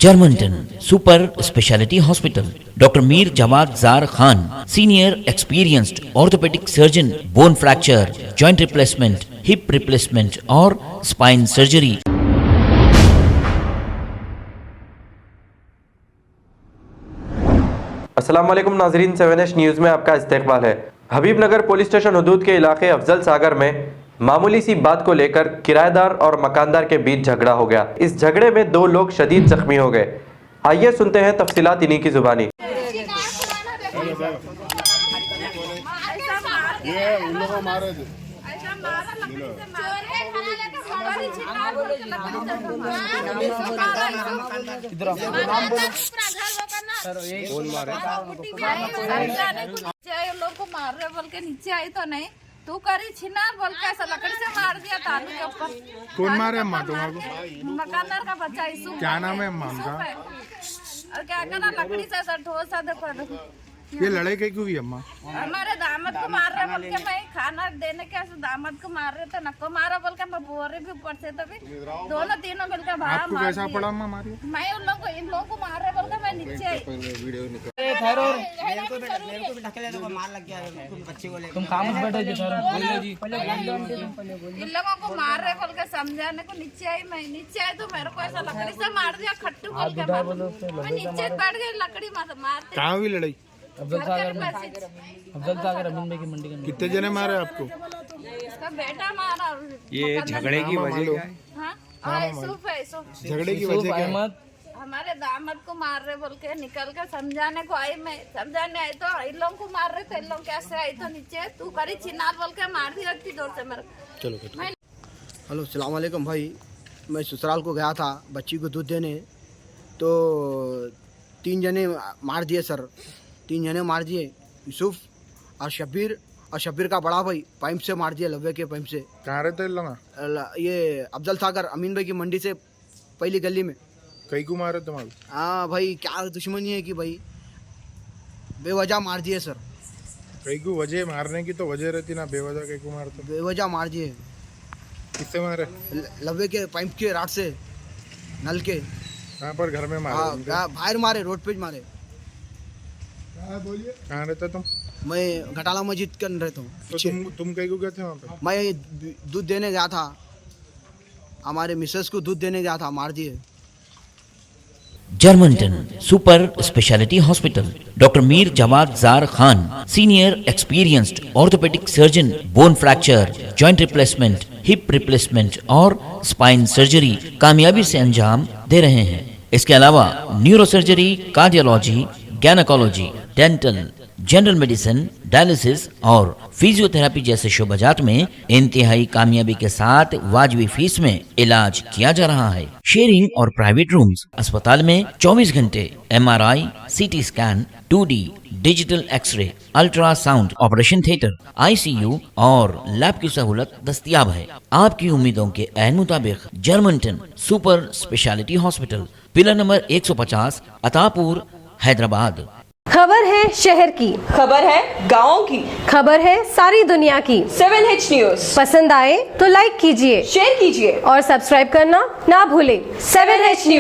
Germanton super speciality hospital, doctor Mir Jawad Zar Khan, senior experienced orthopaedic surgeon, bone fracture, joint replacement, hip replacement और spine surgery. अस्सलाम वालेकुम नाजरीन, 7H news में आपका इस्तकबाल है। हबीबनगर पुलिस स्टेशन हदूद के इलाके अफजल सागर में मामूली सी बात को लेकर किराएदार और मकानदार के बीच झगड़ा हो गया। इस झगड़े में 2 लोग शदीद जख्मी हो गए। आइए सुनते हैं तफसीलात इन्हीं की जुबानी। लोग को मार रहे बोल के नीचे आई तो नहीं, तू करी छिनार बोल के ऐसा लकड़ी से मार दिया तालू के ऊपर। कौन मारे अम्मा तुम्हारे? मकानदार का बच्चा इसु। क्या नाम है अम्मा का? और क्या करना, लकड़ी से ऐसा ठोस सा देखो। ये लड़ाई कहीं क्यों हुई अम्मा? हमारे दामाद को मार रहे बोल के, मैं खाना देने के ऐसे दामाद को मार रहे थे, नको मारा बोल के मैं बोरे भी ऊपर से तभी दोनों तीनों मिलकर भाड़ा आपको कैसा पड़ा अम्मा मारी? मैं इन लोगों को मार रहे बोल के मैं नीचे आई। तुम खामोश बैठो जी, इन लोगों को मार रहे बोल के समझाने को नीचे आई। मैं नीचे आई तो मेरे को ऐसा लकड़ी से मार दिया, खट्टू बोल के मैं नीचे बैठ गई, लकड़ी मारते। कहाँ हुई लड़ाई? अफजल सागर अमीन भाई की मंडी के। कितने जने मारे आपको? इसका बेटा मारा। ये झगड़े की वजह क्या है? झगड़े की वजह क्या है? हमारे दामाद को मार रहे बोल के निकल कर समझाने को आई। मैं समझाने आई तो इन लोगों को मार रहे थे। इन लोग कैसे आई तो नीचे तू करी छिनार बोल के मार दिया इतनी जोर से मेरे। चलो हेलो, सलाम वालेकुम भाई। मैं ससुराल को गया था बच्ची को दूध देने, तो 3 जने मार दिए सर। 3 जने मार दिए, यूसुफ और शब्बीर का बड़ा भाई पाइप से मार दिया, लव्वे के पाइप से। कहाँ रहते लोग? ये अफजल सागर अमीन भाई की मंडी से पहली गली में। कहीं को मारे तुम्हारे? हाँ भाई, क्या दुश्मनी है कि भाई बेवजह मार दिए सर। कहीं को वजह मारने की तो वजह रहती ना, बेवजह कहीं को मारते? बेवजह मार दिए। किससे मारे? लव्वे के पाइप के राट से, नल के। कहाँ पर? घर में मारे? हाँ, बाहर मारे, रोड पे मारे। कहाँ रहते तुम? मैं घटाला मस्जिद कर रहता हूँ। तो तुम कहीं को गए थे वहाँ पे? मैं दूध देने गया था, हमारे मिसेस को दूध देने गया था, मार दिए। Germanton super speciality hospital, doctor Mir Jawad Zar Khan, senior experienced orthopaedic surgeon, bone fracture, joint replacement, hip replacement और स्पाइन सर्जरी कामयाबी से अंजाम दे रहे हैं। इसके अलावा neuro surgery, cardiology, gynaecology, dental, general medicine, dialysis और फिजियोथेरेपी जैसे शोबाजात में इंतहाई कामयाबी के साथ वाजबी फीस में इलाज किया जा रहा है। शेयरिंग और प्राइवेट रूम्स। अस्पताल में 24 घंटे MRI, CT scan, 2D digital x ray, ultrasound, operation theatre, ICU और लैब की सहूलत दस्तयाब है। आपकी उम्मीदों के ऐन मुताबिक Germanton super speciality hospital, pillar number 150, Attapur, Hyderabad. खबर है शहर की, खबर है गाँव की, खबर है सारी दुनिया की। 7H न्यूज़ पसंद आए तो लाइक कीजिए, शेयर कीजिए और सब्सक्राइब करना ना भूलें। 7H news.